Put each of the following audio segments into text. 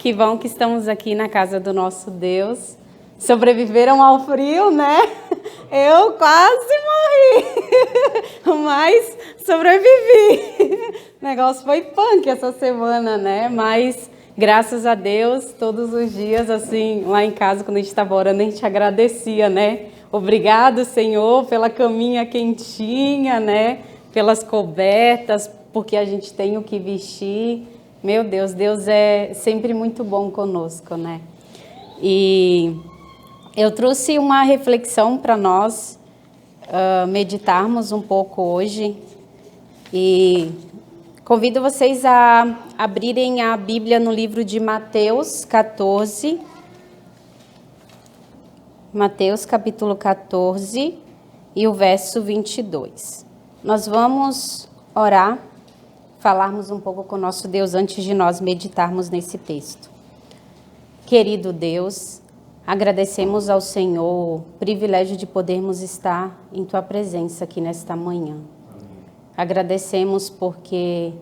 que bom que estamos aqui na casa do nosso Deus. Sobreviveram ao frio, né? Eu quase morri, mas sobrevivi. O negócio foi punk essa semana, né? Mas graças a Deus, todos os dias, assim, lá em casa, quando a gente estava orando, a gente agradecia, né? Obrigado, Senhor, pela caminha quentinha, né? Pelas cobertas, porque a gente tem o que vestir. Meu Deus, Deus é sempre muito bom conosco, né? E eu trouxe uma reflexão para nós meditarmos um pouco hoje. E convido vocês a abrirem a Bíblia no livro de Mateus 14. Mateus capítulo 14 e o verso 22. Nós vamos orar, falarmos um pouco com o nosso Deus antes de nós meditarmos nesse texto. Querido Deus, agradecemos ao Senhor o privilégio de podermos estar em Tua presença aqui nesta manhã. Agradecemos porque,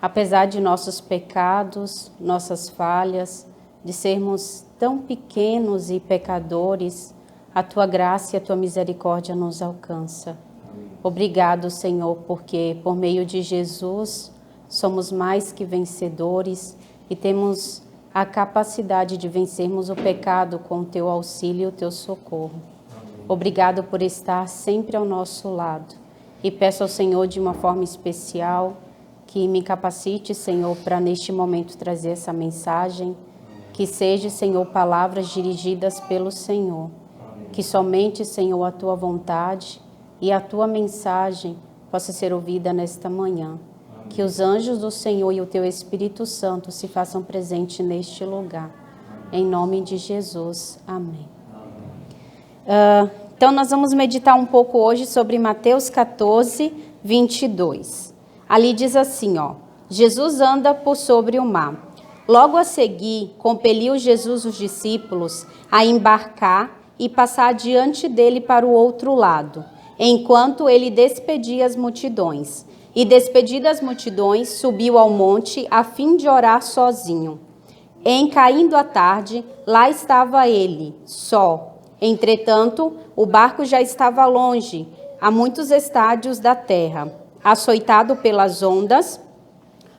apesar de nossos pecados, nossas falhas, de sermos tão pequenos e pecadores, a Tua graça e a Tua misericórdia nos alcança. Obrigado, Senhor, porque por meio de Jesus somos mais que vencedores e temos a capacidade de vencermos o pecado com o Teu auxílio e o Teu socorro. Obrigado por estar sempre ao nosso lado. E peço ao Senhor de uma forma especial que me capacite, Senhor, para neste momento trazer essa mensagem. Que seja, Senhor, palavras dirigidas pelo Senhor. Que somente, Senhor, a Tua vontade e a Tua mensagem possa ser ouvida nesta manhã. Que os anjos do Senhor e o Teu Espírito Santo se façam presentes neste lugar. Em nome de Jesus. Amém. Então, nós vamos meditar um pouco hoje sobre Mateus 14, 22. Ali diz assim, ó: Jesus anda por sobre o mar. Logo a seguir, compeliu Jesus os discípulos a embarcar e passar diante dele para o outro lado, enquanto ele despedia as multidões. E despedidas as multidões, subiu ao monte a fim de orar sozinho. Em caindo a tarde, lá estava ele, só. Entretanto, o barco já estava longe, a muitos estádios da terra, açoitado pelas ondas,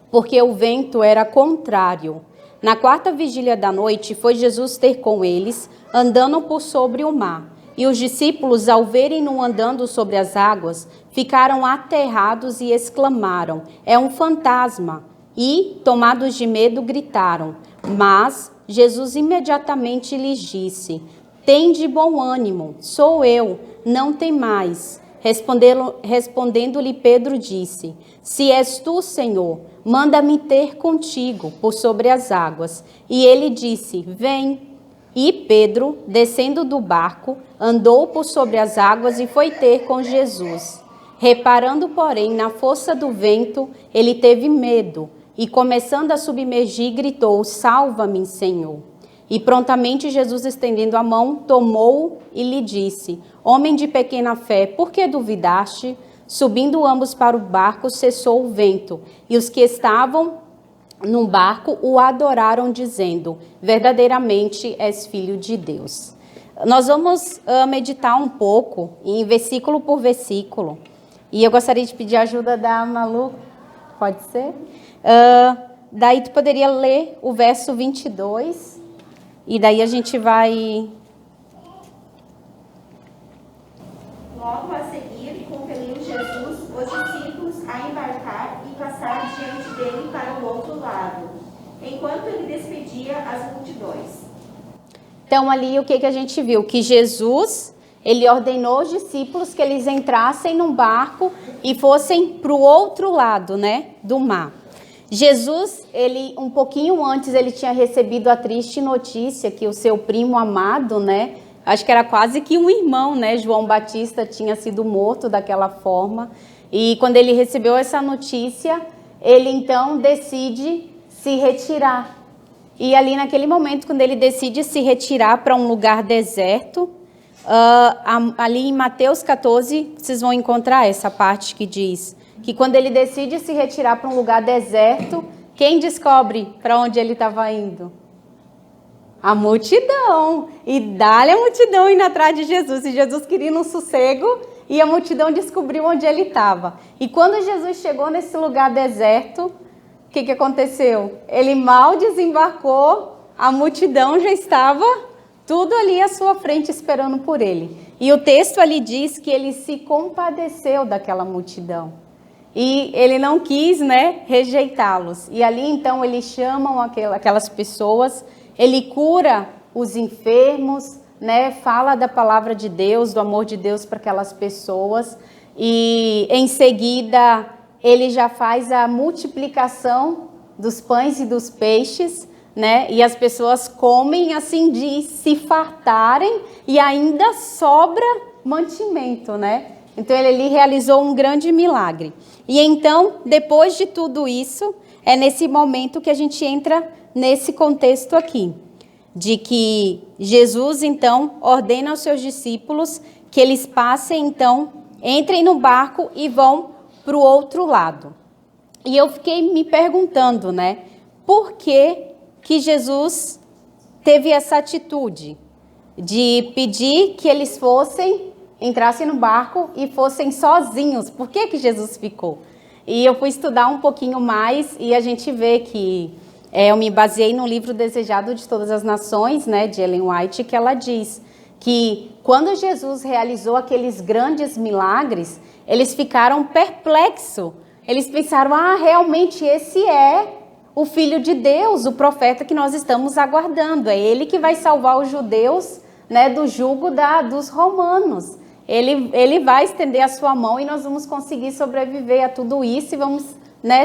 porque o vento era contrário. Na quarta vigília da noite, foi Jesus ter com eles, andando por sobre o mar. E os discípulos, ao verem-no andando sobre as águas, ficaram aterrados e exclamaram: é um fantasma! E, tomados de medo, gritaram. Mas Jesus imediatamente lhes disse: tende bom ânimo, sou eu, não temais. Respondendo-lhe Pedro disse: se és tu, Senhor, manda-me ter contigo por sobre as águas. E ele disse: vem. E Pedro, descendo do barco, andou por sobre as águas e foi ter com Jesus. Reparando, porém, na força do vento, ele teve medo e, começando a submergir, gritou: salva-me, Senhor. E prontamente Jesus, estendendo a mão, tomou-o e lhe disse: homem de pequena fé, por que duvidaste? Subindo ambos para o barco, cessou o vento, e os que estavam no barco o adoraram, dizendo: verdadeiramente és filho de Deus. Nós vamos meditar um pouco em versículo por versículo. E eu gostaria de pedir a ajuda da Malu. Pode ser? Daí tu poderia ler o verso 22. E daí a gente vai... Logo a seguir, compeliu Jesus os discípulos a embarcar e passar diante dele para o outro lado, enquanto ele despedia as multidões. Então, ali o que a gente viu? Que Jesus, ele ordenou os discípulos que eles entrassem num barco e fossem para o outro lado, né, do mar. Jesus, ele um pouquinho antes, ele tinha recebido a triste notícia que o seu primo amado, né, acho que era quase que um irmão, né, João Batista, tinha sido morto daquela forma. E quando ele recebeu essa notícia, ele então decide se retirar. E ali naquele momento, quando ele decide se retirar para um lugar deserto, ali em Mateus 14, vocês vão encontrar essa parte que diz que quando ele decide se retirar para um lugar deserto, quem descobre para onde ele estava indo? A multidão. E dá-lhe a multidão indo atrás de Jesus. E Jesus queria um sossego e a multidão descobriu onde ele estava. E quando Jesus chegou nesse lugar deserto, o que aconteceu? Ele mal desembarcou, a multidão já estava tudo ali à sua frente esperando por ele. E o texto ali diz que ele se compadeceu daquela multidão. E ele não quis, rejeitá-los. E ali então eles chamam aquelas pessoas, ele cura os enfermos, fala da palavra de Deus, do amor de Deus para aquelas pessoas. E em seguida ele já faz a multiplicação dos pães e dos peixes, e as pessoas comem assim de se fartarem e ainda sobra mantimento, Então ele realizou um grande milagre. E então, depois de tudo isso, é nesse momento que a gente entra nesse contexto aqui, de que Jesus então ordena aos seus discípulos que eles passem então, entrem no barco e vão para o outro lado. E eu fiquei me perguntando, por que Jesus teve essa atitude de pedir que eles entrassem no barco e fossem sozinhos? Por que Jesus ficou? E eu fui estudar um pouquinho mais e a gente vê que eu me baseei no livro Desejado de Todas as Nações, de Ellen White, que ela diz que quando Jesus realizou aqueles grandes milagres, eles ficaram perplexos. Eles pensaram, realmente esse é o Filho de Deus, o profeta que nós estamos aguardando. É ele que vai salvar os judeus, do jugo dos romanos. Ele vai estender a sua mão e nós vamos conseguir sobreviver a tudo isso e vamos,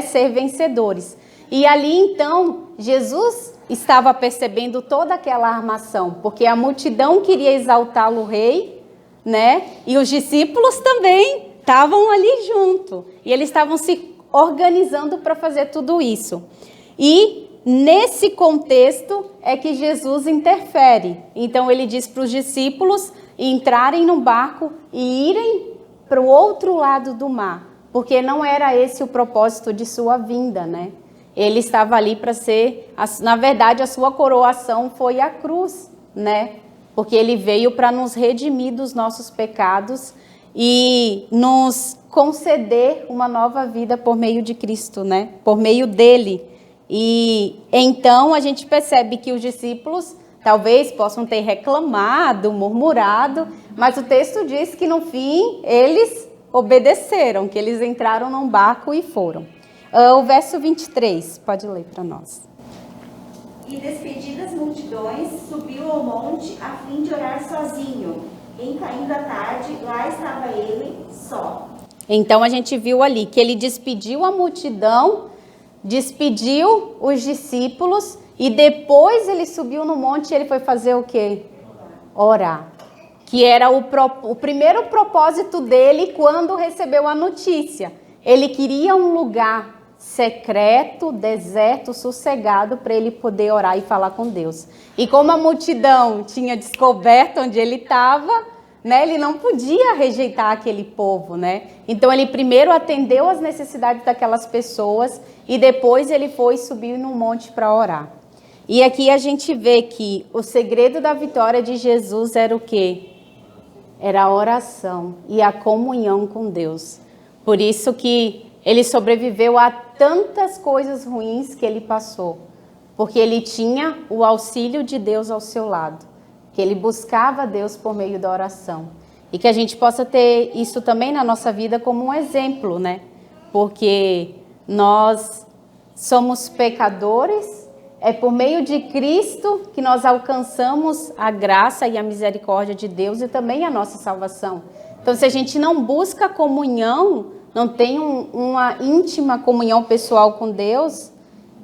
ser vencedores. E ali então, Jesus estava percebendo toda aquela armação, porque a multidão queria exaltá-lo rei, e os discípulos também estavam ali junto. E eles estavam se organizando para fazer tudo isso. E nesse contexto é que Jesus interfere. Então ele diz para os discípulos entrarem no barco e irem para o outro lado do mar, porque não era esse o propósito de sua vinda, Ele estava ali para ser, na verdade a sua coroação foi a cruz, Porque ele veio para nos redimir dos nossos pecados e nos conceder uma nova vida por meio de Cristo, Por meio dele. E então a gente percebe que os discípulos talvez possam ter reclamado, murmurado, mas o texto diz que no fim eles obedeceram, que eles entraram num barco e foram. O verso 23, pode ler para nós. E despedidas as multidões, subiu ao monte a fim de orar sozinho. Em caindo a tarde, lá estava ele só. Então a gente viu ali que ele despediu a multidão, despediu os discípulos e depois ele subiu no monte e ele foi fazer o quê? Orar. Que era o primeiro propósito dele quando recebeu a notícia. Ele queria um lugar secreto, deserto, sossegado para ele poder orar e falar com Deus. E como a multidão tinha descoberto onde ele estava, ele não podia rejeitar aquele povo, Então ele primeiro atendeu às necessidades daquelas pessoas e depois ele foi subir no monte para orar. E aqui a gente vê que o segredo da vitória de Jesus era o quê? Era a oração e a comunhão com Deus. Por isso que ele sobreviveu a tantas coisas ruins que ele passou, porque ele tinha o auxílio de Deus ao seu lado, que ele buscava Deus por meio da oração. E que a gente possa ter isso também na nossa vida como um exemplo, Porque nós somos pecadores, é por meio de Cristo que nós alcançamos a graça e a misericórdia de Deus e também a nossa salvação. Então, se a gente não busca comunhão, não tem uma íntima comunhão pessoal com Deus,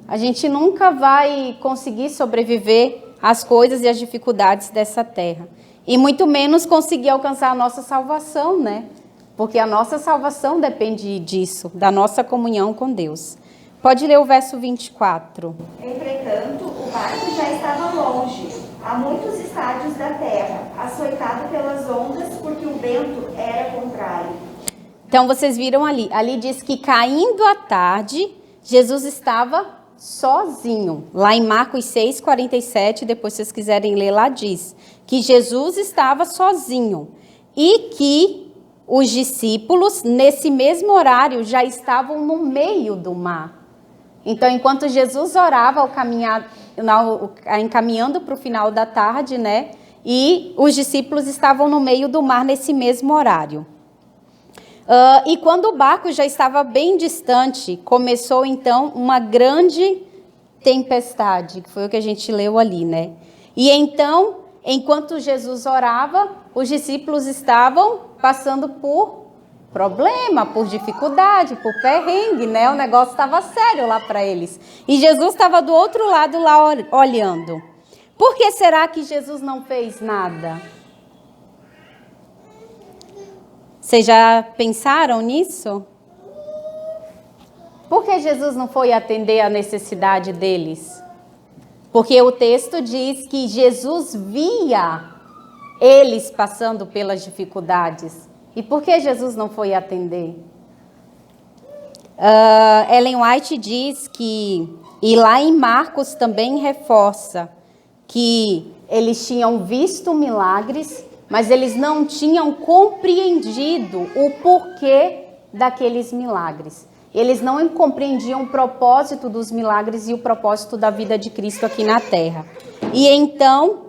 a gente nunca vai conseguir sobreviver às coisas e às dificuldades dessa terra. E muito menos conseguir alcançar a nossa salvação, Porque a nossa salvação depende disso, da nossa comunhão com Deus. Pode ler o verso 24. Entretanto, o barco já estava longe, a muitos estádios da terra, açoitado pelas ondas, porque o vento era contrário. Então, vocês viram ali diz que caindo a tarde, Jesus estava sozinho. Lá em Marcos 6:47, depois se vocês quiserem ler lá, diz que Jesus estava sozinho e que os discípulos, nesse mesmo horário, já estavam no meio do mar. Então, enquanto Jesus orava ao caminhar, encaminhando para o final da tarde, né? E os discípulos estavam no meio do mar nesse mesmo horário. E quando o barco já estava bem distante, começou então uma grande tempestade, que foi o que a gente leu ali, né? E então, enquanto Jesus orava, os discípulos estavam passando por problema, por dificuldade, por perrengue, né? O negócio estava sério lá para eles. E Jesus estava do outro lado lá olhando. Por que será que Jesus não fez nada? Vocês já pensaram nisso? Por que Jesus não foi atender a necessidade deles? Porque o texto diz que Jesus via eles passando pelas dificuldades. E por que Jesus não foi atender? Ellen White diz que, e lá em Marcos também reforça, que eles tinham visto milagres, mas eles não tinham compreendido o porquê daqueles milagres. Eles não compreendiam o propósito dos milagres e o propósito da vida de Cristo aqui na terra. E então,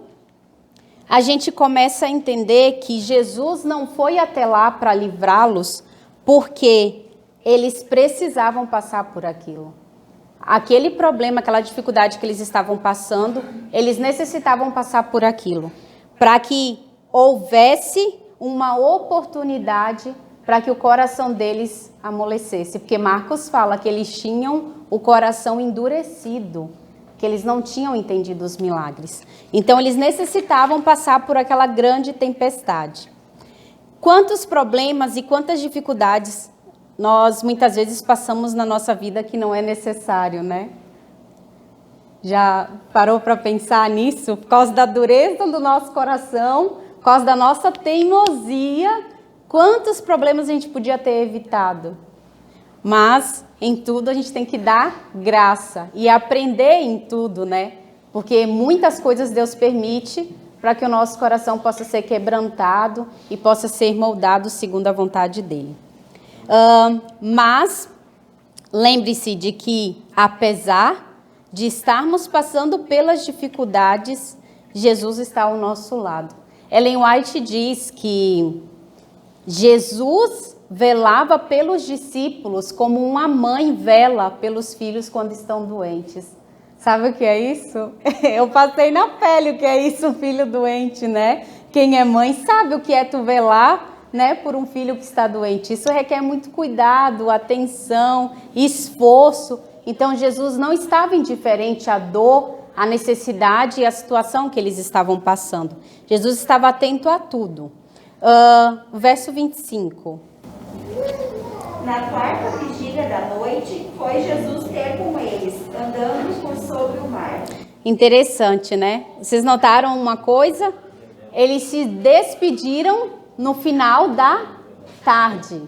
a gente começa a entender que Jesus não foi até lá para livrá-los porque eles precisavam passar por aquilo. Aquele problema, aquela dificuldade que eles estavam passando, eles necessitavam passar por aquilo, para que houvesse uma oportunidade para que o coração deles amolecesse. Porque Marcos fala que eles tinham o coração endurecido, que eles não tinham entendido os milagres. Então, eles necessitavam passar por aquela grande tempestade. Quantos problemas e quantas dificuldades nós muitas vezes passamos na nossa vida que não é necessário, né? Já parou para pensar nisso? Por causa da dureza do nosso coração, por causa da nossa teimosia, quantos problemas a gente podia ter evitado? Mas em tudo a gente tem que dar graça e aprender em tudo, né? Porque muitas coisas Deus permite para que o nosso coração possa ser quebrantado e possa ser moldado segundo a vontade dele. Mas lembre-se de que, apesar de estarmos passando pelas dificuldades, Jesus está ao nosso lado. Ellen White diz que Jesus velava pelos discípulos como uma mãe vela pelos filhos quando estão doentes. Sabe o que é isso? Eu passei na pele o que é isso, um filho doente, né? Quem é mãe sabe o que é tu velar, né, por um filho que está doente. Isso requer muito cuidado, atenção, esforço. Então, Jesus não estava indiferente à dor, à necessidade e à situação que eles estavam passando. Jesus estava atento a tudo. Verso 25. Na quarta vigília da noite, foi Jesus ter com eles, andando por sobre o mar. Interessante, né? Vocês notaram uma coisa? Eles se despediram no final da tarde.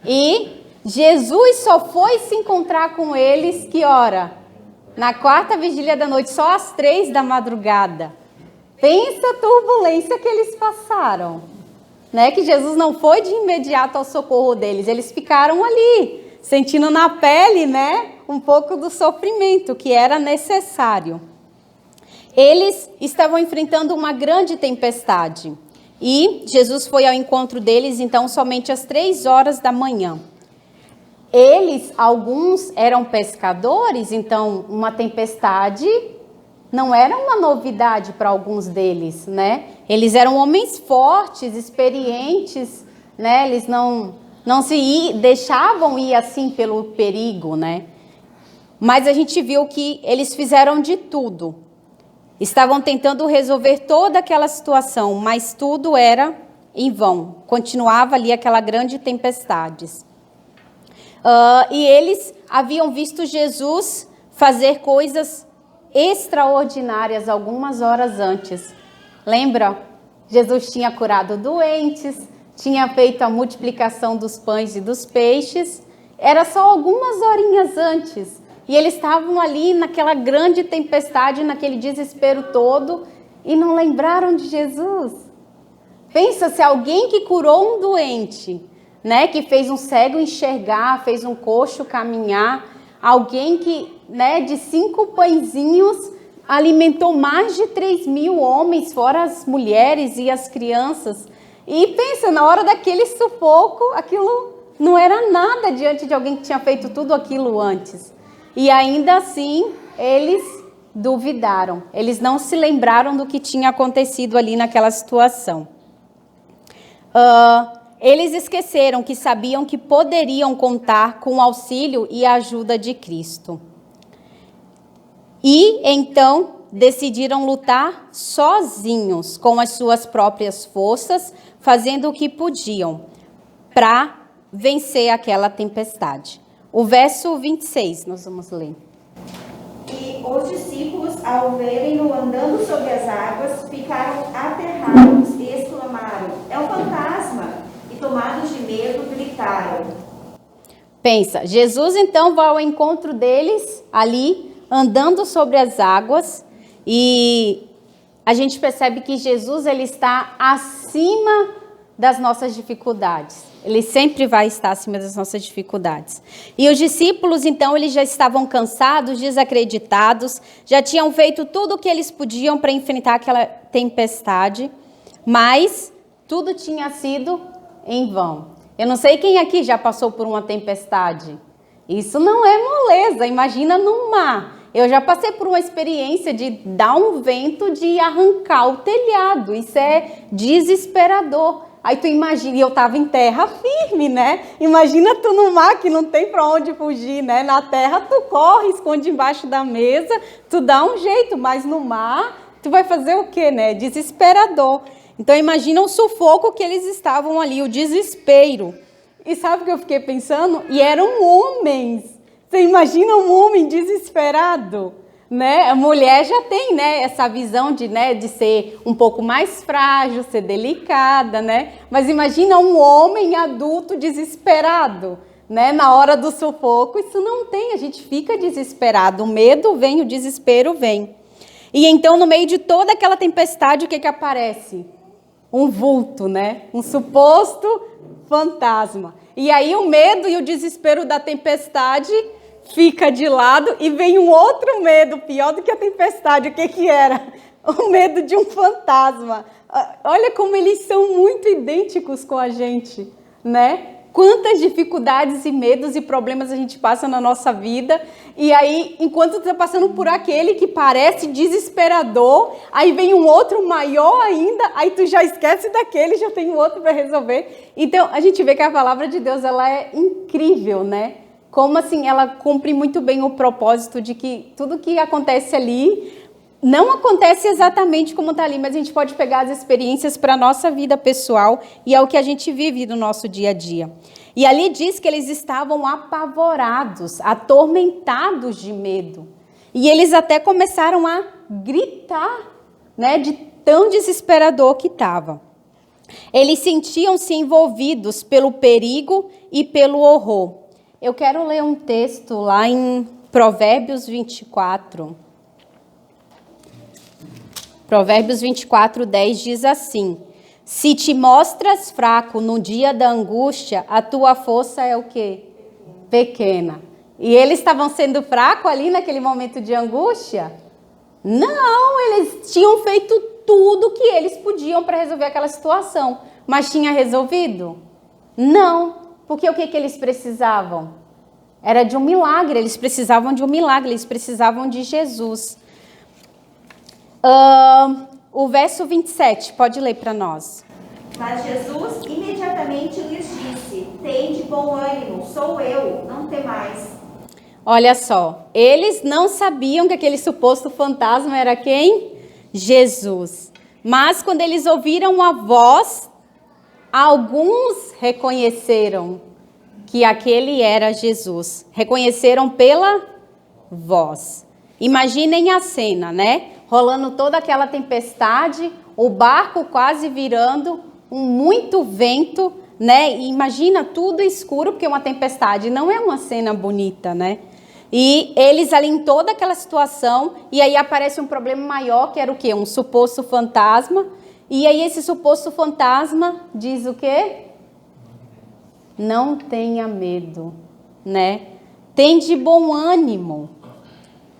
E Jesus só foi se encontrar com eles, que hora? Na quarta vigília da noite, só às 3 da madrugada. Pensa a turbulência que eles passaram, né? Que Jesus não foi de imediato ao socorro deles. Eles ficaram ali, sentindo na pele, né, um pouco do sofrimento que era necessário. Eles estavam enfrentando uma grande tempestade. E Jesus foi ao encontro deles, então, somente às 3 horas da manhã. Eles, alguns, eram pescadores, então uma tempestade não era uma novidade para alguns deles, né? Eles eram homens fortes, experientes, né? Eles não se deixavam ir assim pelo perigo, né? Mas a gente viu que eles fizeram de tudo. Estavam tentando resolver toda aquela situação, mas tudo era em vão. Continuava ali aquela grande tempestade. E eles haviam visto Jesus fazer coisas extraordinárias algumas horas antes. Lembra? Jesus tinha curado doentes, tinha feito a multiplicação dos pães e dos peixes. Era só algumas horinhas antes. E eles estavam ali naquela grande tempestade, naquele desespero todo, e não lembraram de Jesus. Pensa se alguém que curou um doente, né, que fez um cego enxergar, fez um coxo caminhar, alguém que, né, de 5 pãezinhos alimentou mais de 3.000 homens, fora as mulheres e as crianças. E pensa, na hora daquele sufoco, aquilo não era nada diante de alguém que tinha feito tudo aquilo antes. E ainda assim, eles duvidaram. Eles não se lembraram do que tinha acontecido ali naquela situação. Eles esqueceram que sabiam que poderiam contar com o auxílio e a ajuda de Cristo. E então decidiram lutar sozinhos, com as suas próprias forças, fazendo o que podiam para vencer aquela tempestade. O verso 26, nós vamos ler. E os discípulos, ao verem-no andando sobre as águas, ficaram aterrados e exclamaram: é um fantasma! E tomados de medo, gritaram. Pensa, Jesus então vai ao encontro deles ali, andando sobre as águas, e a gente percebe que Jesus ele está acima das nossas dificuldades. Ele sempre vai estar acima das nossas dificuldades. E os discípulos, então, eles já estavam cansados, desacreditados, já tinham feito tudo o que eles podiam para enfrentar aquela tempestade, mas tudo tinha sido em vão. Eu não sei quem aqui já passou por uma tempestade. Isso não é moleza, imagina no mar. Eu já passei por uma experiência de dar um vento, de arrancar o telhado. Isso é desesperador. Aí tu imagina, e eu estava em terra firme, né? Imagina tu no mar que não tem para onde fugir, né? Na terra tu corre, esconde embaixo da mesa, tu dá um jeito, mas no mar tu vai fazer o quê, né? Desesperador. Então imagina o sufoco que eles estavam ali, o desespero. E sabe o que eu fiquei pensando? E eram homens. Você imagina um homem desesperado? Né? A mulher já tem, né, essa visão de, né, de ser um pouco mais frágil, ser delicada, né? Mas imagina um homem adulto desesperado, né? Na hora do sufoco, isso não tem, a gente fica desesperado. O medo vem, o desespero vem. E então, no meio de toda aquela tempestade, o que aparece? Um vulto, né? Um suposto fantasma. E aí o medo e o desespero da tempestade fica de lado e vem um outro medo, pior do que a tempestade. O que era? O medo de um fantasma. Olha como eles são muito idênticos com a gente, né? Quantas dificuldades e medos e problemas a gente passa na nossa vida. E aí, enquanto tu está passando por aquele que parece desesperador, aí vem um outro maior ainda, aí tu já esquece daquele, já tem outro para resolver. Então, a gente vê que a palavra de Deus, ela é incrível, né? Como assim, ela cumpre muito bem o propósito de que tudo que acontece ali não acontece exatamente como está ali, mas a gente pode pegar as experiências para a nossa vida pessoal e é o que a gente vive no nosso dia a dia. E ali diz que eles estavam apavorados, atormentados de medo. E eles até começaram a gritar, né, de tão desesperador que estava. Eles sentiam-se envolvidos pelo perigo e pelo horror. Eu quero ler um texto lá em Provérbios 24. Provérbios 24, 10 diz assim: se te mostras fraco no dia da angústia, a tua força é o quê? Pequena. E eles estavam sendo fracos ali naquele momento de angústia? Não, eles tinham feito tudo que eles podiam para resolver aquela situação. Mas tinha resolvido? Não. Porque o que eles precisavam? Era de um milagre, eles precisavam de um milagre, eles precisavam de Jesus. O verso 27, pode ler para nós. Mas Jesus imediatamente lhes disse: tende bom ânimo, sou eu, não temais. Olha só, eles não sabiam que aquele suposto fantasma era quem? Jesus. Mas quando eles ouviram a voz, alguns reconheceram que aquele era Jesus. Reconheceram pela voz. Imaginem a cena, né? Rolando toda aquela tempestade, o barco quase virando, muito vento, né? E imagina tudo escuro, porque uma tempestade não é uma cena bonita, né? E eles ali em toda aquela situação, e aí aparece um problema maior, que era o quê? Um suposto fantasma. E aí esse suposto fantasma diz o quê? Não tenha medo, né? Tem de bom ânimo.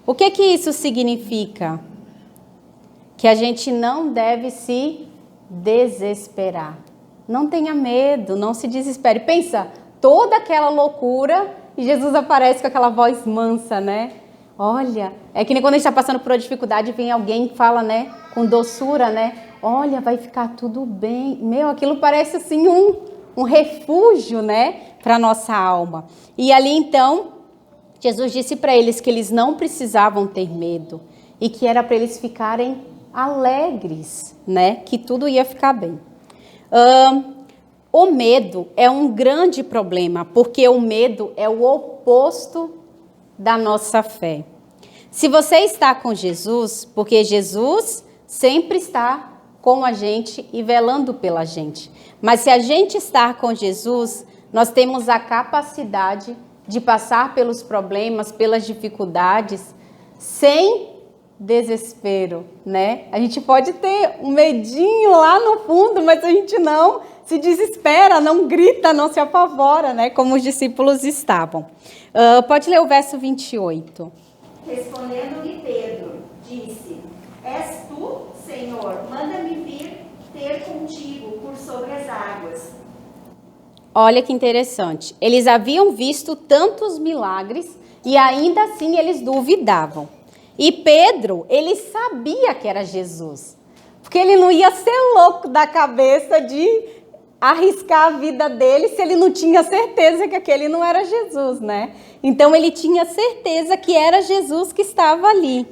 O que isso significa? Que a gente não deve se desesperar. Não tenha medo, não se desespere. Pensa, toda aquela loucura e Jesus aparece com aquela voz mansa, né? Olha, é que nem quando a gente está passando por uma dificuldade, vem alguém que fala, né, com doçura, né? Olha, vai ficar tudo bem. Meu, aquilo parece assim um refúgio, né, para a nossa alma. E ali então, Jesus disse para eles que eles não precisavam ter medo e que era para eles ficarem alegres, né, que tudo ia ficar bem. O medo é um grande problema, porque o medo é o oposto da nossa fé. Se você está com Jesus, porque Jesus sempre está com a gente e velando pela gente. Mas se a gente estar com Jesus, nós temos a capacidade de passar pelos problemas, pelas dificuldades, sem desespero, né? A gente pode ter um medinho lá no fundo, mas a gente não se desespera, não grita, não se apavora, né? Como os discípulos estavam. Pode ler o verso 28. Respondendo-lhe Pedro, disse: És tu, Senhor, manda-me vir ter contigo por sobre as águas. Olha que interessante. Eles haviam visto tantos milagres e ainda assim eles duvidavam. E Pedro, ele sabia que era Jesus, porque ele não ia ser louco da cabeça de arriscar a vida dele se ele não tinha certeza que aquele não era Jesus, né? Então ele tinha certeza que era Jesus que estava ali.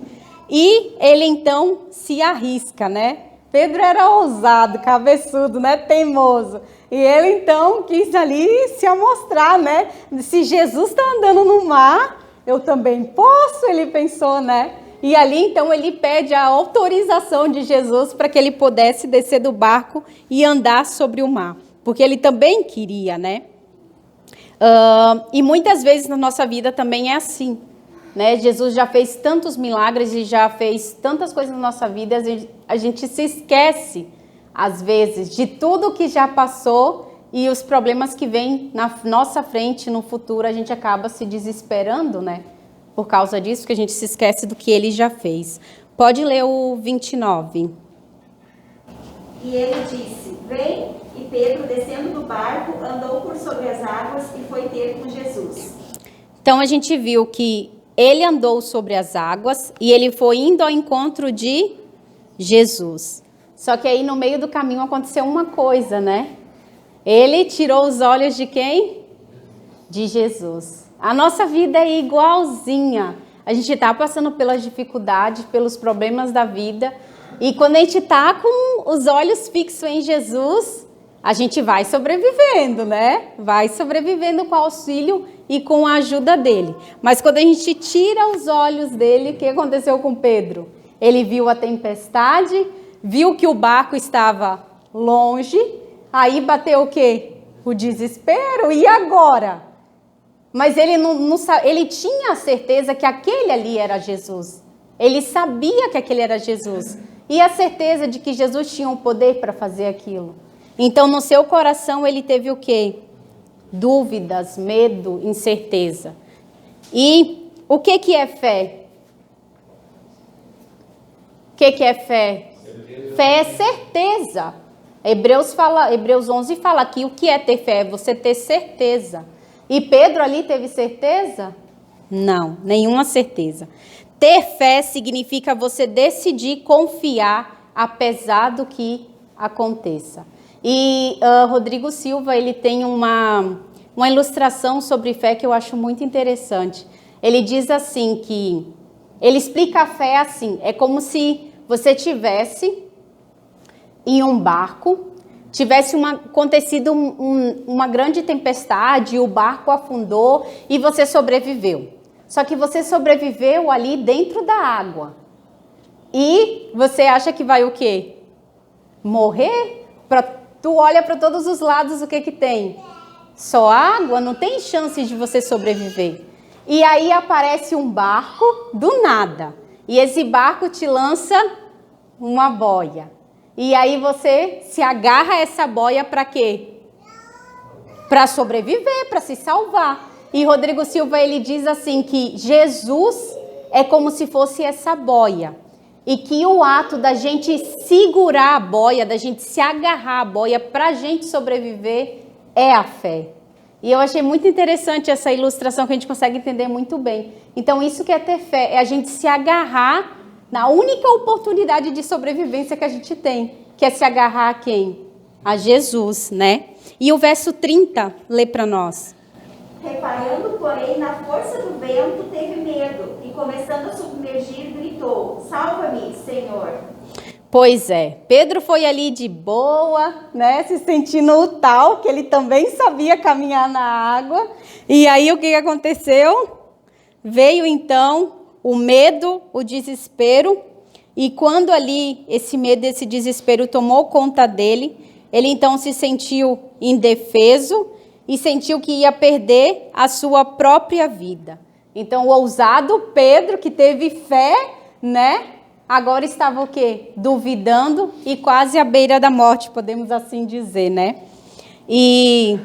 E ele então se arrisca, né? Pedro era ousado, cabeçudo, né? Teimoso. E ele então quis ali se amostrar, né? Se Jesus está andando no mar, eu também posso, ele pensou, né? E ali então ele pede a autorização de Jesus para que ele pudesse descer do barco e andar sobre o mar, porque ele também queria, né? E muitas vezes na nossa vida também é assim, né? Jesus já fez tantos milagres e já fez tantas coisas na nossa vida, a gente se esquece, às vezes, de tudo que já passou e os problemas que vêm na nossa frente, no futuro, a gente acaba se desesperando, né? Por causa disso, que a gente se esquece do que ele já fez. Pode ler o 29. E ele disse: Vem, e Pedro, descendo do barco, andou por sobre as águas e foi ter com Jesus. Então a gente viu que ele andou sobre as águas e ele foi indo ao encontro de Jesus. Só que aí no meio do caminho aconteceu uma coisa, né? Ele tirou os olhos de quem? De Jesus. A nossa vida é igualzinha. A gente está passando pelas dificuldades, pelos problemas da vida. E quando a gente está com os olhos fixos em Jesus, a gente vai sobrevivendo, né? Vai sobrevivendo com o auxílio e com a ajuda dele. Mas quando a gente tira os olhos dele, o que aconteceu com Pedro? Ele viu a tempestade, viu que o barco estava longe, aí bateu o quê? O desespero. E agora? Mas ele ele tinha a certeza que aquele ali era Jesus. Ele sabia que aquele era Jesus. E a certeza de que Jesus tinha o poder para fazer aquilo. Então, no seu coração, ele teve o quê? Dúvidas, medo, incerteza. E o que é fé? O que é fé? Certeza. Fé é certeza. Hebreus 11 fala que o que é ter fé? É você ter certeza. E Pedro ali teve certeza? Não, nenhuma certeza. Ter fé significa você decidir confiar apesar do que aconteça. E Rodrigo Silva, ele tem uma ilustração sobre fé que eu acho muito interessante. Ele diz assim que, ele explica a fé assim, é como se você tivesse em um barco, tivesse acontecido uma grande tempestade, o barco afundou e você sobreviveu. Só que você sobreviveu ali dentro da água. E você acha que vai o quê? Morrer? Tu olha para todos os lados, o que tem? Só água? Não tem chance de você sobreviver. E aí aparece um barco do nada. E esse barco te lança uma boia. E aí você se agarra a essa boia para quê? Para sobreviver, para se salvar. E Rodrigo Silva, ele diz assim que Jesus é como se fosse essa boia. E que o ato da gente segurar a boia, da gente se agarrar à boia para a gente sobreviver é a fé. E eu achei muito interessante essa ilustração que a gente consegue entender muito bem. Então isso que é ter fé, é a gente se agarrar na única oportunidade de sobrevivência que a gente tem, que é se agarrar a quem? A Jesus, né? E o verso 30, lê para nós. Reparando, porém, na força do vento, teve medo, e começando a submergir, gritou: Salva-me, Senhor. Pois é, Pedro foi ali de boa, né, se sentindo o tal, que ele também sabia caminhar na água. E aí o que aconteceu? Veio então o medo, o desespero, e quando ali esse medo, esse desespero tomou conta dele, ele então se sentiu indefeso e sentiu que ia perder a sua própria vida. Então o ousado Pedro, que teve fé, né, agora estava o quê? Duvidando e quase à beira da morte, podemos assim dizer, né? E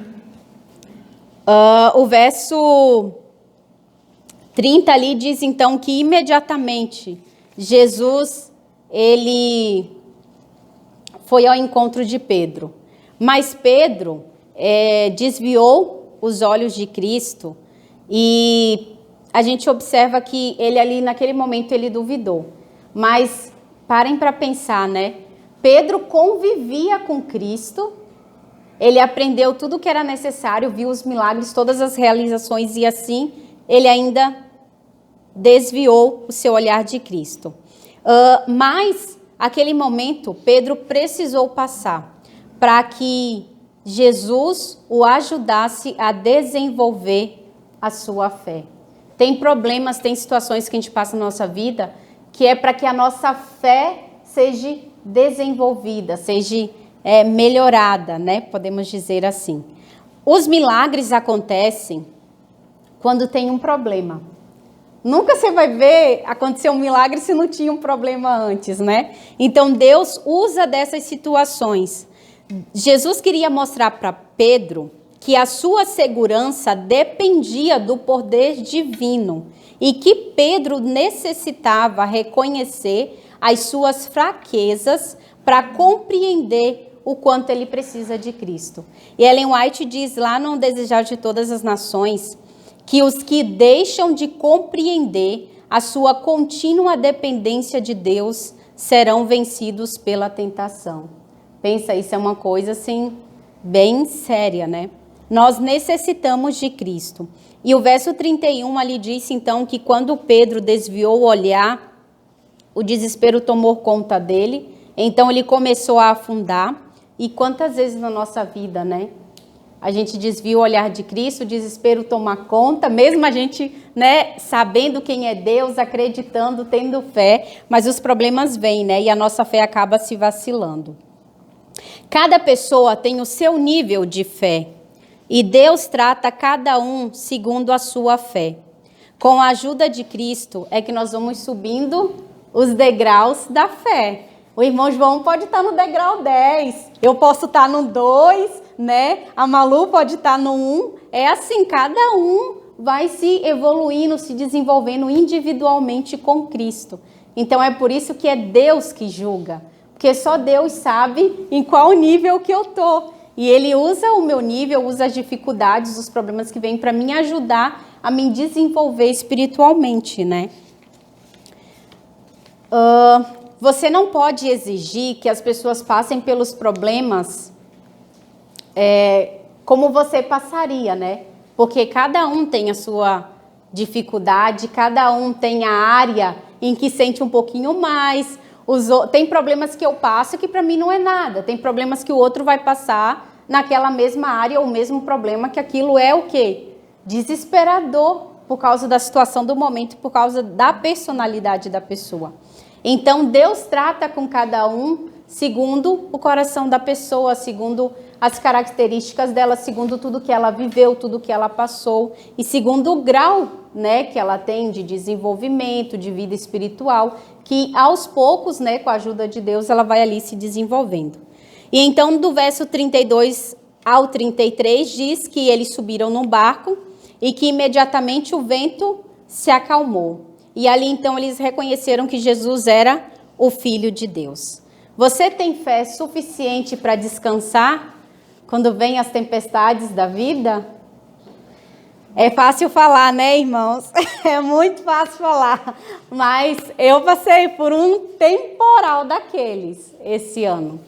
o verso 30 ali diz então que imediatamente Jesus, ele foi ao encontro de Pedro. Mas Pedro desviou os olhos de Cristo e a gente observa que ele ali naquele momento ele duvidou. Mas parem para pensar, né? Pedro convivia com Cristo, ele aprendeu tudo o que era necessário, viu os milagres, todas as realizações e assim ele ainda desviou o seu olhar de Cristo. Mas aquele momento Pedro precisou passar para que Jesus o ajudasse a desenvolver a sua fé. Tem problemas, tem situações que a gente passa na nossa vida que é para que a nossa fé seja desenvolvida, seja melhorada, né? Podemos dizer assim. Os milagres acontecem quando tem um problema. Nunca você vai ver acontecer um milagre se não tinha um problema antes, né? Então Deus usa dessas situações. Jesus queria mostrar para Pedro que a sua segurança dependia do poder divino e que Pedro necessitava reconhecer as suas fraquezas para compreender o quanto ele precisa de Cristo. E Ellen White diz lá no Desejar de Todas as Nações que os que deixam de compreender a sua contínua dependência de Deus serão vencidos pela tentação. Pensa, isso é uma coisa assim bem séria, né? Nós necessitamos de Cristo. E o verso 31 ali diz então que quando Pedro desviou o olhar, o desespero tomou conta dele, então ele começou a afundar. E quantas vezes na nossa vida, né? A gente desvia o olhar de Cristo, o desespero toma conta, mesmo a gente, né, sabendo quem é Deus, acreditando, tendo fé, mas os problemas vêm, né? E a nossa fé acaba se vacilando. Cada pessoa tem o seu nível de fé e Deus trata cada um segundo a sua fé. Com a ajuda de Cristo é que nós vamos subindo os degraus da fé. O irmão João pode estar no degrau 10, eu posso estar no 2, né? A Malu pode estar no 1. É assim, cada um vai se evoluindo, se desenvolvendo individualmente com Cristo. Então é por isso que é Deus que julga. Porque só Deus sabe em qual nível que eu tô. E Ele usa o meu nível, usa as dificuldades, os problemas que vêm para me ajudar a me desenvolver espiritualmente, né? Você não pode exigir que as pessoas passem pelos problemas como você passaria, né? Porque cada um tem a sua dificuldade, cada um tem a área em que sente um pouquinho mais. Tem problemas que eu passo que para mim não é nada. Tem problemas que o outro vai passar naquela mesma área, ou o mesmo problema, que aquilo é o quê? Desesperador, por causa da situação do momento, por causa da personalidade da pessoa. Então, Deus trata com cada um segundo o coração da pessoa, segundo as características dela, segundo tudo que ela viveu, tudo que ela passou, e segundo o grau né, que ela tem de desenvolvimento, de vida espiritual, que aos poucos, né, com a ajuda de Deus, ela vai ali se desenvolvendo. E então, do verso 32 ao 33, diz que eles subiram num barco e que imediatamente o vento se acalmou. E ali, então, eles reconheceram que Jesus era o Filho de Deus. Você tem fé suficiente para descansar quando vem as tempestades da vida? É fácil falar, né, irmãos? É muito fácil falar. Mas eu passei por um temporal daqueles esse ano.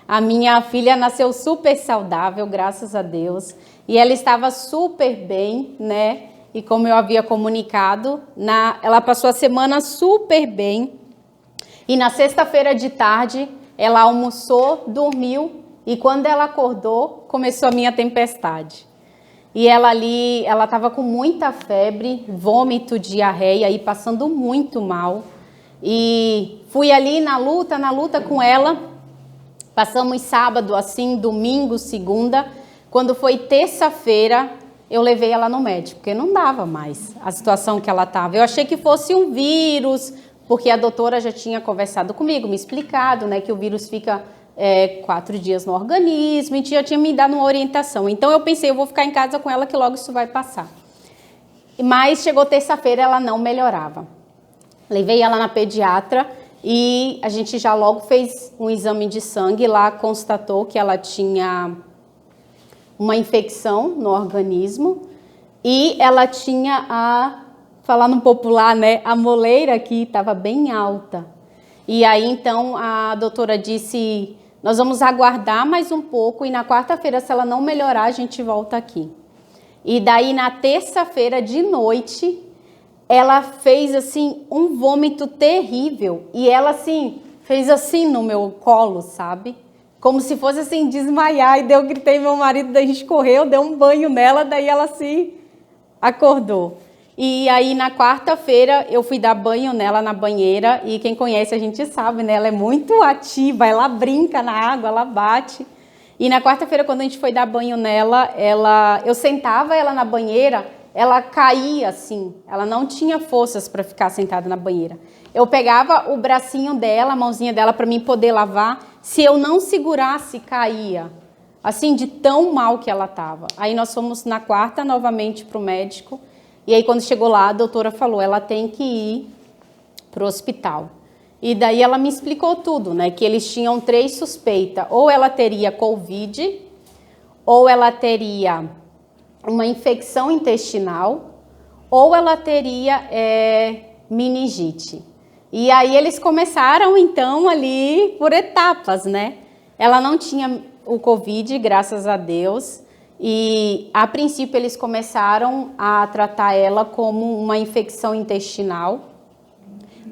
A minha filha nasceu super saudável, graças a Deus. E ela estava super bem, né? E como eu havia comunicado, ela passou a semana super bem. E na sexta-feira de tarde, ela almoçou, dormiu. E quando ela acordou, começou a minha tempestade. E ela estava com muita febre, vômito, diarreia e passando muito mal. E fui ali na luta com ela. Passamos sábado, assim, domingo, segunda. Quando foi terça-feira, eu levei ela no médico, porque não dava mais a situação que ela estava. Eu achei que fosse um vírus, porque a doutora já tinha conversado comigo, me explicado, né, que o vírus fica 4 dias no organismo, e já tinha me dado uma orientação. Então eu pensei, eu vou ficar em casa com ela que logo isso vai passar. Mas chegou terça-feira, ela não melhorava. Levei ela na pediatra e a gente já logo fez um exame de sangue. Lá constatou que ela tinha uma infecção no organismo e ela tinha falar no popular, né, a moleira aqui estava bem alta. E aí então a doutora disse, nós vamos aguardar mais um pouco e na quarta-feira, se ela não melhorar, a gente volta aqui. E daí na terça-feira de noite, ela fez assim um vômito terrível e ela assim fez assim no meu colo, sabe? Como se fosse assim desmaiar. E daí eu gritei, meu marido, daí a gente correu, deu um banho nela, daí ela assim acordou. E aí na quarta-feira eu fui dar banho nela na banheira e quem conhece a gente sabe, né? Ela é muito ativa, ela brinca na água, ela bate. E na quarta-feira quando a gente foi dar banho nela, eu sentava ela na banheira, ela caía assim, ela não tinha forças para ficar sentada na banheira. Eu pegava o bracinho dela, a mãozinha dela para mim poder lavar, se eu não segurasse, caía. Assim, de tão mal que ela estava. Aí nós fomos na quarta novamente para o médico. E aí, quando chegou lá, a doutora falou, ela tem que ir para o hospital. E daí ela me explicou tudo, né? Que eles tinham 3 suspeitas. Ou ela teria Covid, ou ela teria uma infecção intestinal, ou ela teria meningite. E aí eles começaram, então, ali por etapas, né? Ela não tinha o Covid, graças a Deus. E, a princípio, eles começaram a tratar ela como uma infecção intestinal.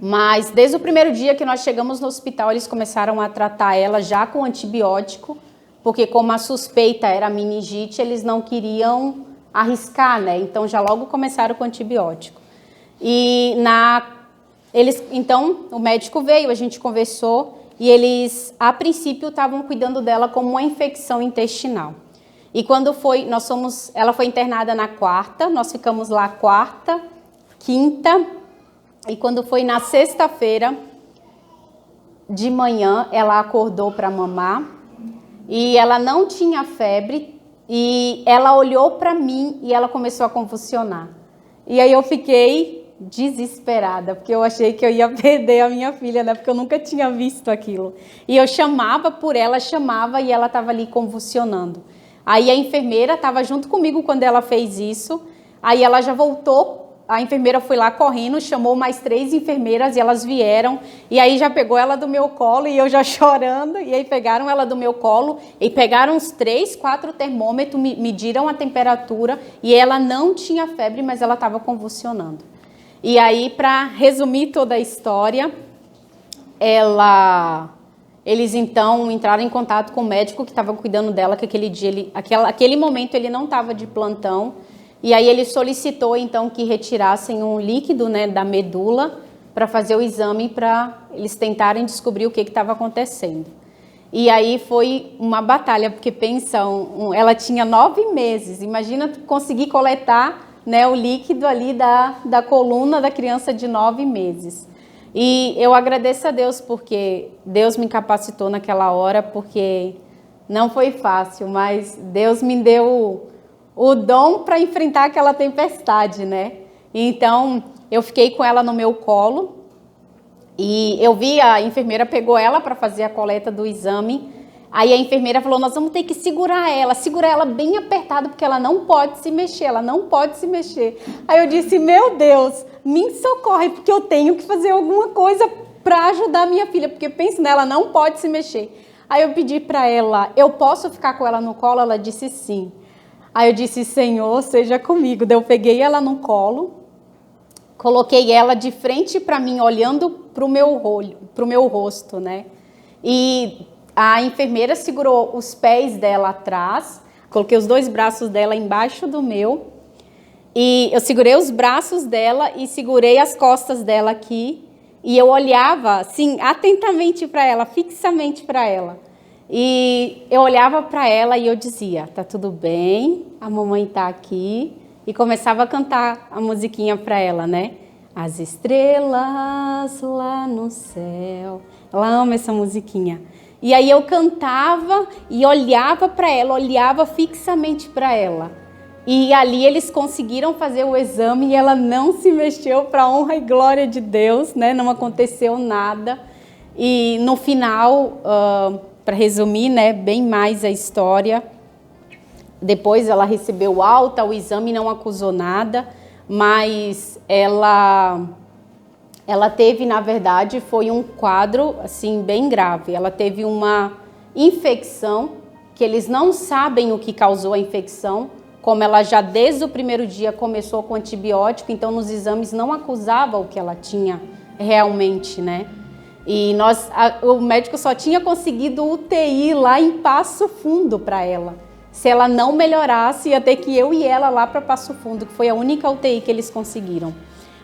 Mas, desde o primeiro dia que nós chegamos no hospital, eles começaram a tratar ela já com antibiótico, porque como a suspeita era meningite, eles não queriam arriscar, né? Então, já logo começaram com antibiótico. E, então, o médico veio, a gente conversou, e eles, a princípio, estavam cuidando dela como uma infecção intestinal. E quando ela foi internada na quarta, nós ficamos lá quarta, quinta, e quando foi na sexta-feira de manhã, ela acordou para mamar, e ela não tinha febre, e ela olhou para mim e ela começou a convulsionar. E aí eu fiquei desesperada, porque eu achei que eu ia perder a minha filha, né? Porque eu nunca tinha visto aquilo. E eu chamava por ela, chamava e ela estava ali convulsionando. Aí a enfermeira estava junto comigo quando ela fez isso, aí ela já voltou, a enfermeira foi lá correndo, chamou mais 3 enfermeiras e elas vieram, e aí já pegou ela do meu colo e eu já chorando, e aí pegaram ela do meu colo e pegaram uns 3, 4 termômetros, mediram a temperatura e ela não tinha febre, mas ela estava convulsionando. E aí, para resumir toda a história, eles então entraram em contato com o médico que estava cuidando dela, que aquele momento ele não estava de plantão, e aí ele solicitou então que retirassem um líquido, né, da medula para fazer o exame, para eles tentarem descobrir o que estava acontecendo. E aí foi uma batalha, porque pensa, ela tinha 9 meses, imagina conseguir coletar né, o líquido ali da coluna da criança de 9 meses. E eu agradeço a Deus porque Deus me capacitou naquela hora, porque não foi fácil, mas Deus me deu o dom para enfrentar aquela tempestade, né? Então, eu fiquei com ela no meu colo e eu vi a enfermeira pegou ela para fazer a coleta do exame. Aí a enfermeira falou, nós vamos ter que segurar ela bem apertada, porque ela não pode se mexer, ela não pode se mexer. Aí eu disse, meu Deus, me socorre, porque eu tenho que fazer alguma coisa para ajudar a minha filha, porque pensa nela, não pode se mexer. Aí eu pedi para ela, eu posso ficar com ela no colo? Ela disse sim. Aí eu disse, Senhor, seja comigo. Daí eu peguei ela no colo, coloquei ela de frente para mim, olhando para o meu rosto, né? E a enfermeira segurou os pés dela atrás, coloquei os 2 braços dela embaixo do meu, e eu segurei os braços dela e segurei as costas dela aqui, e eu olhava, assim, atentamente para ela, fixamente para ela. E eu olhava para ela e eu dizia, tá tudo bem, a mamãe tá aqui, e começava a cantar a musiquinha para ela, né? As estrelas lá no céu. Ela ama essa musiquinha. E aí eu cantava e olhava para ela, olhava fixamente para ela. E ali eles conseguiram fazer o exame e ela não se mexeu, para honra e glória de Deus, né? Não aconteceu nada. E no final, para resumir, né, bem mais a história, depois ela recebeu alta, o exame não acusou nada, mas ela teve, na verdade, foi um quadro assim bem grave. Ela teve uma infecção, que eles não sabem o que causou a infecção, como ela já desde o primeiro dia começou com antibiótico, então nos exames não acusava o que ela tinha realmente, né? E o médico só tinha conseguido UTI lá em Passo Fundo para ela. Se ela não melhorasse, ia ter que eu e ela lá para Passo Fundo, que foi a única UTI que eles conseguiram.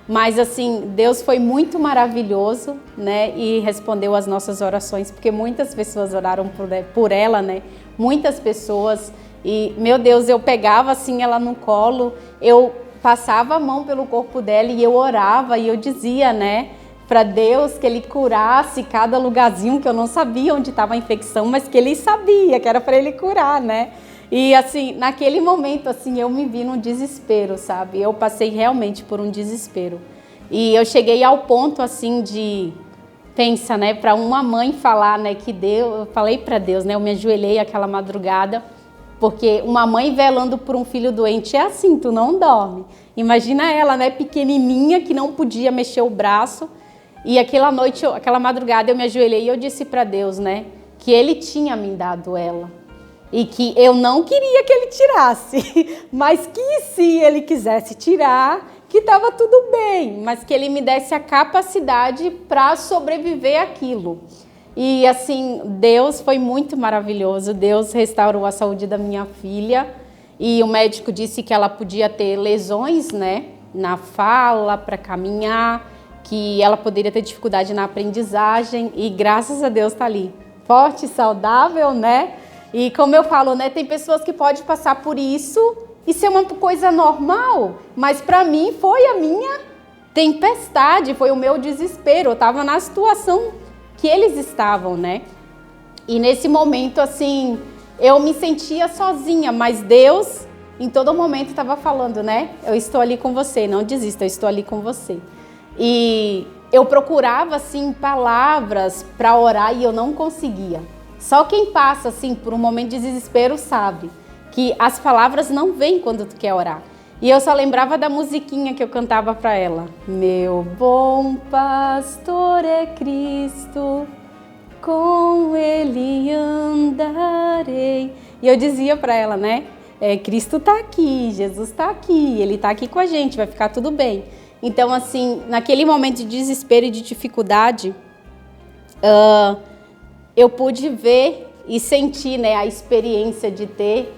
Mas assim, Deus foi muito maravilhoso, né? E respondeu as nossas orações, porque muitas pessoas oraram por ela, né? Muitas pessoas. E, meu Deus, eu pegava assim ela no colo, eu passava a mão pelo corpo dela e eu orava e eu dizia, né? Para Deus que Ele curasse cada lugarzinho, que eu não sabia onde estava a infecção, mas que Ele sabia, que era para Ele curar, né? E assim, naquele momento, assim, eu me vi num desespero, sabe? Eu passei realmente por um desespero. E eu cheguei ao ponto, assim, de... Pensa, né? Para uma mãe falar, né? Que Deus... Eu falei para Deus, né? Eu me ajoelhei aquela madrugada, porque uma mãe velando por um filho doente é assim, tu não dorme. Imagina ela, né? Pequenininha, que não podia mexer o braço. E aquela noite, aquela madrugada, eu me ajoelhei e eu disse para Deus, né? Que Ele tinha me dado ela. E que eu não queria que Ele tirasse, mas que se Ele quisesse tirar, que estava tudo bem, mas que Ele me desse a capacidade para sobreviver àquilo. E assim, Deus foi muito maravilhoso, Deus restaurou a saúde da minha filha e o médico disse que ela podia ter lesões, né, na fala, para caminhar, que ela poderia ter dificuldade na aprendizagem e graças a Deus está ali, forte, saudável, né? E como eu falo, né, tem pessoas que podem passar por isso e ser uma coisa normal, mas para mim foi a minha tempestade, foi o meu desespero, eu estava na situação que eles estavam, né? E nesse momento, assim, eu me sentia sozinha, mas Deus em todo momento estava falando, né? Eu estou ali com você, não desista, eu estou ali com você. E eu procurava, assim, palavras para orar e eu não conseguia. Só quem passa, assim, por um momento de desespero sabe que as palavras não vêm quando tu quer orar. E eu só lembrava da musiquinha que eu cantava para ela. Meu bom pastor é Cristo, com Ele andarei. E eu dizia para ela, né? Cristo está aqui, Jesus está aqui, Ele está aqui com a gente, vai ficar tudo bem. Então, assim, naquele momento de desespero e de dificuldade, eu pude ver e sentir, né, a experiência de ter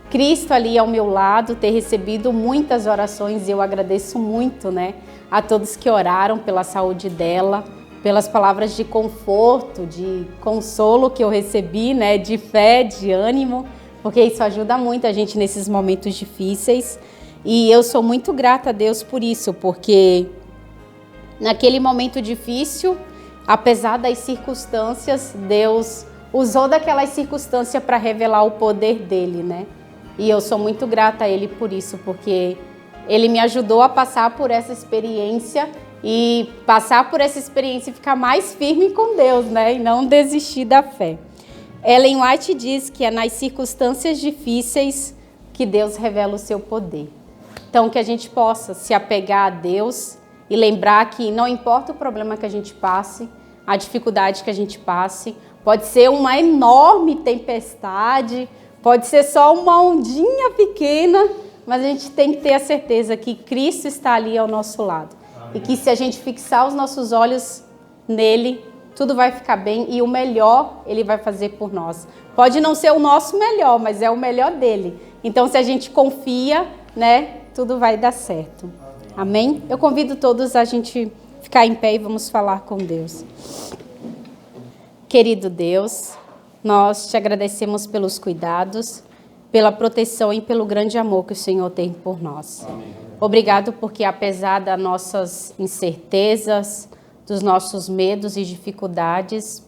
Cristo ali ao meu lado, ter recebido muitas orações e eu agradeço muito, né, a todos que oraram pela saúde dela, pelas palavras de conforto, de consolo que eu recebi, né, de fé, de ânimo, porque isso ajuda muito a gente nesses momentos difíceis. E eu sou muito grata a Deus por isso, porque naquele momento difícil, apesar das circunstâncias, Deus usou daquelas circunstâncias para revelar o poder dele, né? E eu sou muito grata a ele por isso, porque ele me ajudou a passar por essa experiência e passar por essa experiência e ficar mais firme com Deus, né? E não desistir da fé. Ellen White diz que é nas circunstâncias difíceis que Deus revela o seu poder. Então, que a gente possa se apegar a Deus e lembrar que não importa o problema que a gente passe, a dificuldade que a gente passe, pode ser uma enorme tempestade, pode ser só uma ondinha pequena, mas a gente tem que ter a certeza que Cristo está ali ao nosso lado. Amém. E que se a gente fixar os nossos olhos nele, tudo vai ficar bem e o melhor ele vai fazer por nós. Pode não ser o nosso melhor, mas é o melhor dele. Então, se a gente confia, né, tudo vai dar certo. Amém? Eu convido todos a gente ficar em pé e vamos falar com Deus. Querido Deus, nós te agradecemos pelos cuidados, pela proteção e pelo grande amor que o Senhor tem por nós. Amém. Obrigado porque apesar das nossas incertezas, dos nossos medos e dificuldades,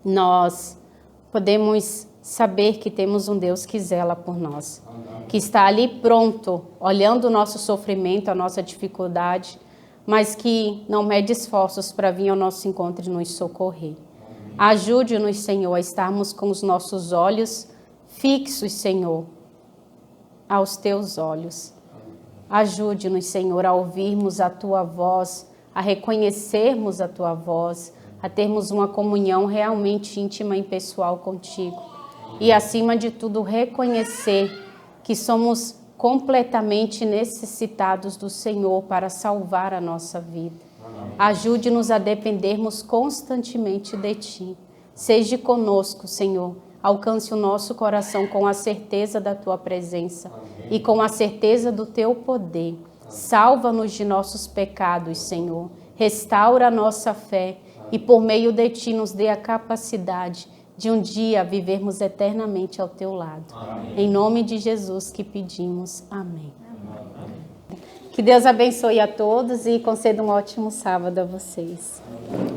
nós podemos saber que temos um Deus que zela por nós, que está ali pronto, olhando o nosso sofrimento, a nossa dificuldade, mas que não mede esforços para vir ao nosso encontro e nos socorrer. Ajude-nos, Senhor, a estarmos com os nossos olhos fixos, Senhor, aos teus olhos. Ajude-nos, Senhor, a ouvirmos a tua voz, a reconhecermos a tua voz, a termos uma comunhão realmente íntima e pessoal contigo. E, acima de tudo, reconhecer que somos completamente necessitados do Senhor para salvar a nossa vida. Ajude-nos a dependermos constantemente de Ti. Seja conosco, Senhor. Alcance o nosso coração com a certeza da Tua presença e com a certeza do Teu poder. Salva-nos de nossos pecados, Senhor. Restaura a nossa fé e por meio de Ti nos dê a capacidade de um dia vivermos eternamente ao Teu lado. Amém. Em nome de Jesus que pedimos. Amém. Amém. Que Deus abençoe a todos e conceda um ótimo sábado a vocês. Amém.